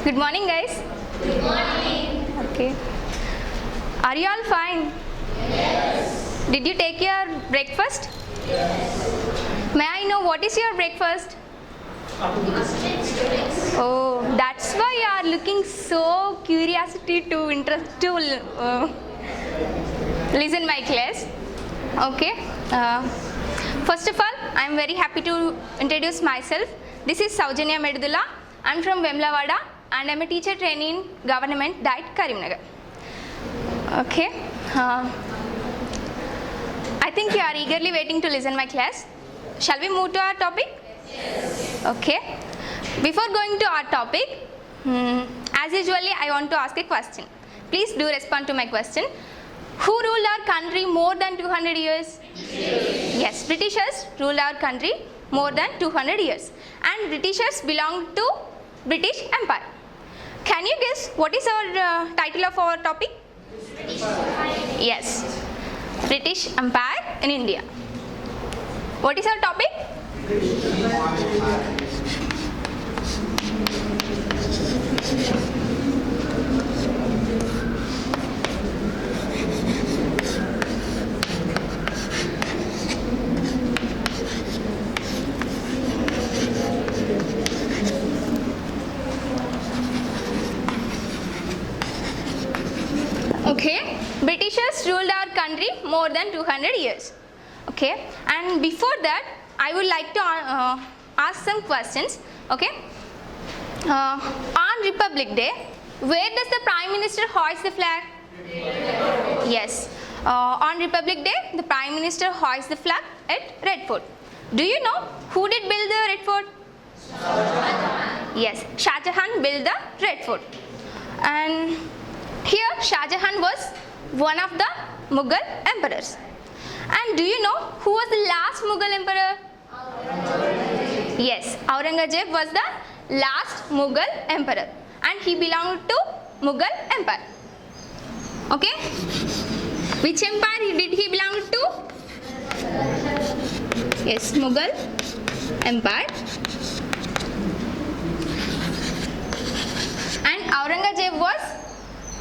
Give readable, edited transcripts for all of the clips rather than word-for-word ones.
Good morning, guys. Good morning. Okay. Are you all fine? Yes. Did you take your breakfast? Yes. May I know what is your breakfast? Muslim students. Oh, that's why you are looking so curiosity to interest to listen my class. Okay. First of all, I am very happy to introduce myself. This is Saujanya Medudula. I am from Vemlavada and I am a teacher trainee in Government Diet Karimnagar. Okay. I think you are eagerly waiting to listen my class. Shall we move to our topic? Yes. Okay. Before going to our topic, as usually I want to ask a question. Please do respond to my question. Who ruled our country more than 200 years? Yes, Britishers ruled our country more than 200 years. And Britishers belonged to British Empire. Can you guess what is our title of our topic? British Empire. Yes, British Empire in India. What is our topic? Okay, Britishers ruled our country more than 200 years. Okay, and before that, I would like to ask some questions. Okay, on Republic Day, where does the Prime Minister hoist the flag? Yes, on Republic Day, the Prime Minister hoists the flag at Red Fort. Do you know who did build the Red Fort? Yes, Shah Jahan built the Red Fort. And here Shah Jahan was one of the Mughal emperors. And do you know who was the last Mughal emperor? Yes, Aurangzeb was the last Mughal emperor and he belonged to Mughal Empire. Okay? Which empire did he belong to? Yes, Mughal Empire. And Aurangzeb was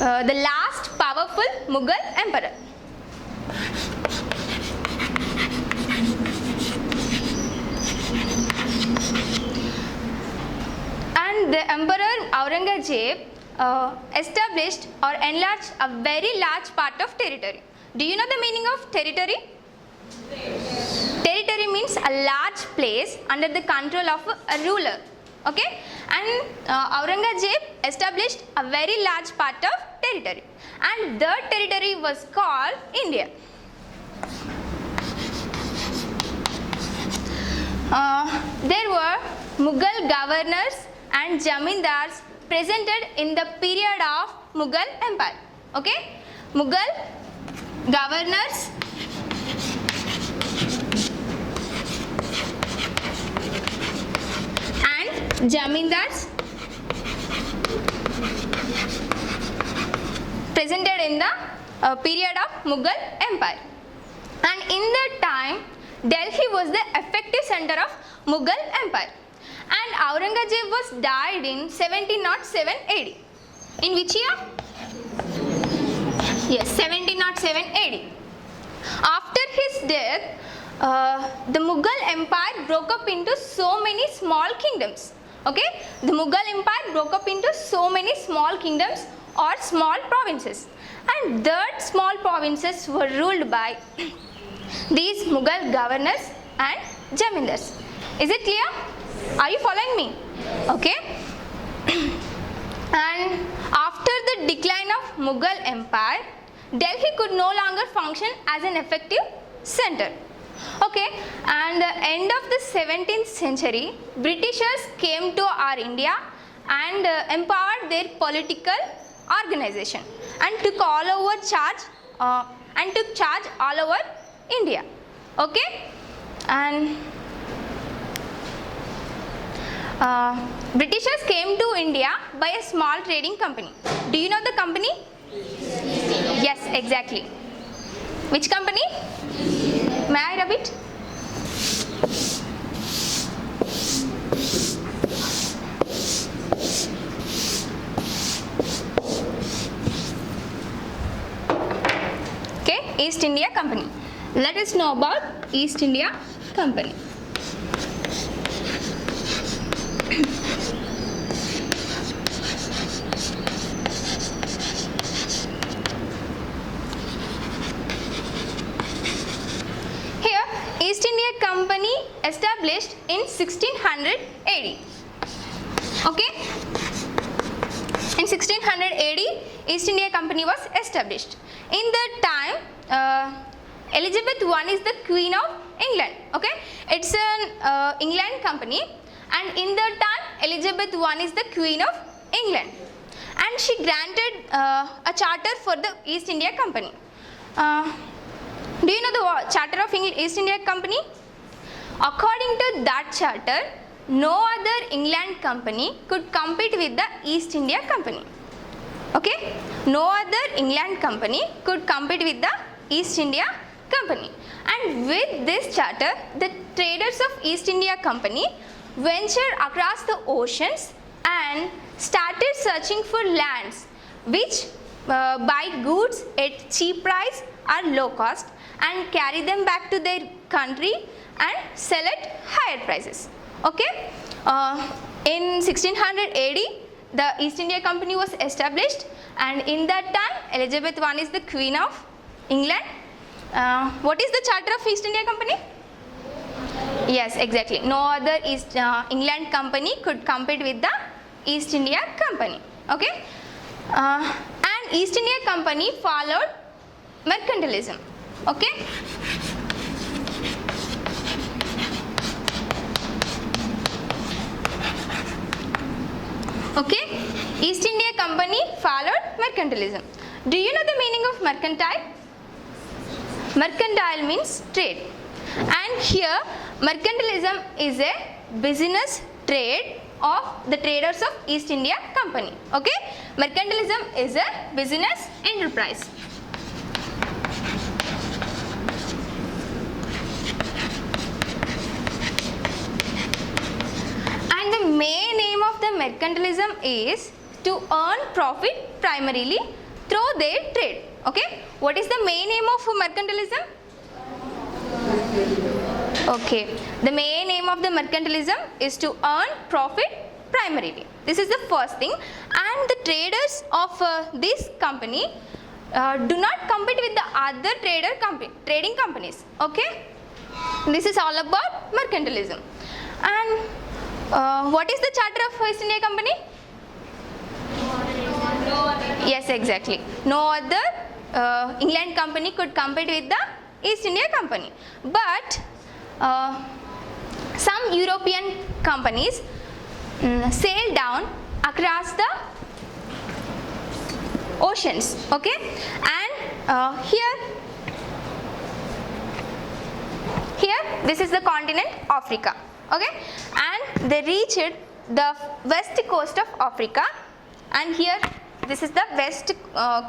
the last powerful Mughal emperor. And the emperor Aurangzeb established or enlarged a very large part of territory. Do you know the meaning of territory? Yes. Territory means a large place under the control of a ruler. Okay, and Aurangzeb established a very large part of territory, and that territory was called India. There were Mughal governors and Jamindars presented in the period of Mughal Empire. Okay, Mughal governors and Jamindars presented in the period of Mughal Empire. And in that time, Delhi was the effective center of Mughal Empire. And Aurangzeb was died in 1707 AD. In which year? Yes, 1707 AD. After his death, the Mughal Empire broke up into so many small kingdoms. Okay, the Mughal Empire broke up into so many small kingdoms or small provinces, and that small provinces were ruled by these Mughal governors and Jamindars. Is it clear? Are you following me? Okay. And after the decline of Mughal Empire, Delhi could no longer function as an effective center. Okay, and the end of the 17th century, Britishers came to our India and empowered their political organization and took charge all over India. Okay, and Britishers came to India by a small trading company. Do you know the company? Yes, exactly. Which company? May I rub it? Company. Let us know about East India Company. Here, East India Company established in 1600 AD. Okay? In 1600 AD, East India Company was established. In that time, Elizabeth I is the Queen of England. Okay, it's an England company, and in that time, Elizabeth I is the Queen of England, and she granted a charter for the East India Company. Do you know the Charter of East India Company? According to that charter, no other England company could compete with the East India Company. Okay, no other England company could compete with the East India Company, and with this charter, the traders of East India Company ventured across the oceans and started searching for lands which buy goods at cheap price or low cost and carry them back to their country and sell at higher prices. Okay, in 1600 AD, the East India Company was established, and in that time, Elizabeth I is the Queen of England. What is the charter of East India Company? Yes, exactly. No other East England company could compete with the East India Company. Okay, and East India Company followed mercantilism. Okay. Okay, East India Company followed mercantilism. Do you know the meaning of mercantile? Mercantile means trade, and here mercantilism is a business trade of the traders of East India Company. Okay, mercantilism is a business enterprise. And the main aim of the mercantilism is to earn profit primarily through their trade. Okay, what is the main aim of mercantilism? Okay, the main aim of the mercantilism is to earn profit primarily. This is the first thing, and the traders of this company do not compete with the other trading companies. Okay, this is all about mercantilism. And what is the charter of East India Company? Yes, exactly. No other England company could compete with the East India Company, but some European companies sailed down across the oceans. Okay, and here this is the continent Africa. Okay, and they reached the west coast of Africa, and here this is the west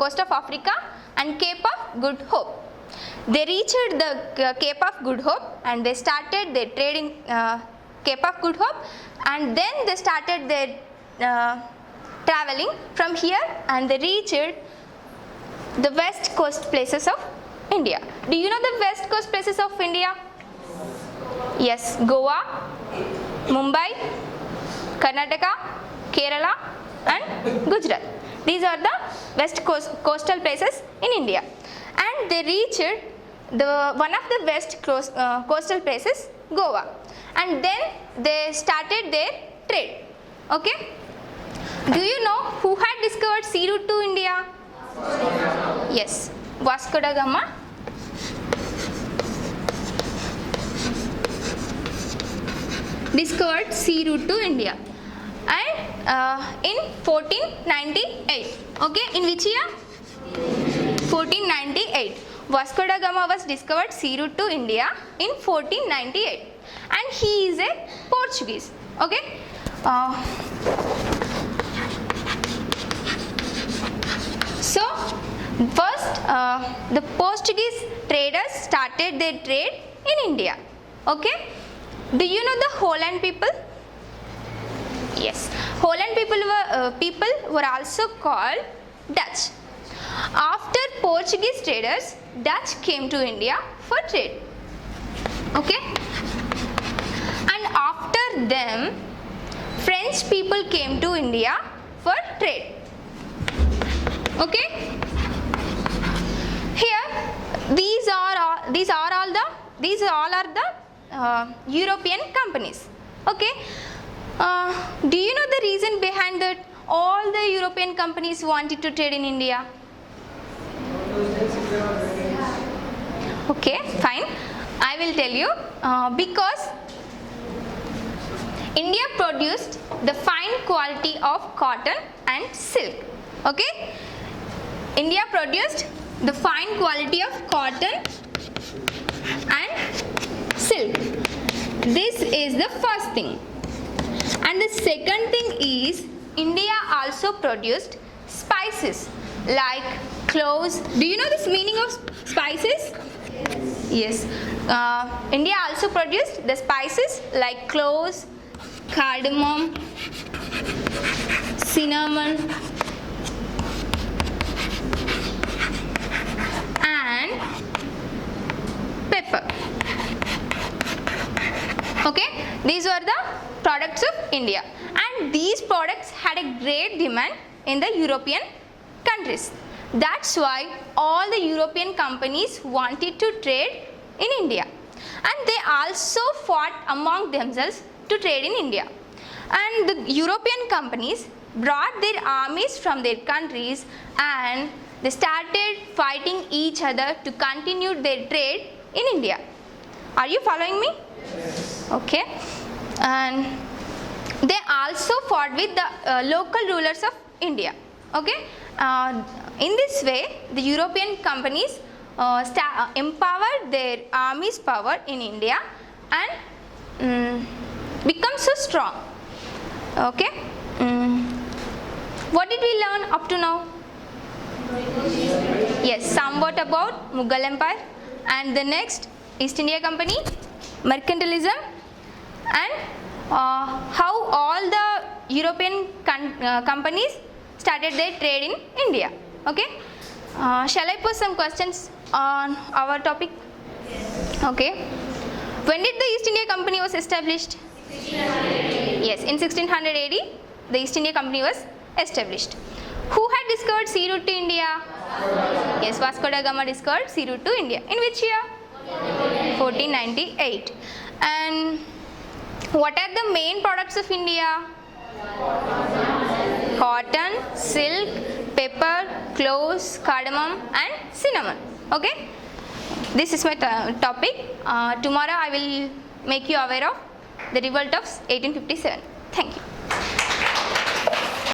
coast of Africa and Cape of Good Hope. They reached the Cape of Good Hope, and they started their trading Cape of Good Hope, and then they started their traveling from here, and they reached the west coast places of India. Do you know the west coast places of India? Yes, Goa, Mumbai, Karnataka, Kerala and Gujarat. These are the west coastal places in India, and they reached one of the west coastal places, Goa, and then they started their trade. Okay, do you know who had discovered sea route to India? Yes, Vasco da Gama. Discovered sea route to India, and in 1498. Okay, in which year? 1498. Vasco da Gama was discovered sea route to India in 1498, and he is a Portuguese. Okay, so first the Portuguese traders started their trade in India. Okay, do you know the Holland people? Yes, Holland people were also called Dutch. After Portuguese traders Dutch came to India for trade. Okay, and after them French people came to India for trade. Okay, here these all are the European companies. Okay, do you know the reason behind that all the European companies wanted to trade in India? Okay, fine. I will tell you. Because India produced the fine quality of cotton and silk. Okay, India produced the fine quality of cotton and silk. This is the first thing. And the second thing is India also produced spices like cloves. Do you know this meaning of spices? Yes. India also produced the spices like cloves, cardamom, cinnamon, and pepper. Okay, these were the products of India, and these products had a great demand in the European countries. That's why all the European companies wanted to trade in India, and they also fought among themselves to trade in India. And the European companies brought their armies from their countries and they started fighting each other to continue their trade in India. Are you following me? Yes. Okay. And they also fought with the local rulers of India. Okay. In this way, the European companies empowered their army's power in India and become so strong. Okay. What did we learn up to now? Yes, somewhat about Mughal Empire, and the next East India Company, mercantilism, and how all the European companies started their trade in India. Okay, shall I pose some questions on our topic? Okay, when did the East India Company was established? 1600 Yes, in 1600 AD the East India Company was established. Who had discovered sea route to India? Yes, Vasco da Gama discovered sea route to India. In which year? 1498. And what are the main products of India? Cotton, silk, pepper, cloves, cardamom, and cinnamon. Okay, this is my topic. Tomorrow I will make you aware of the revolt of 1857. Thank you.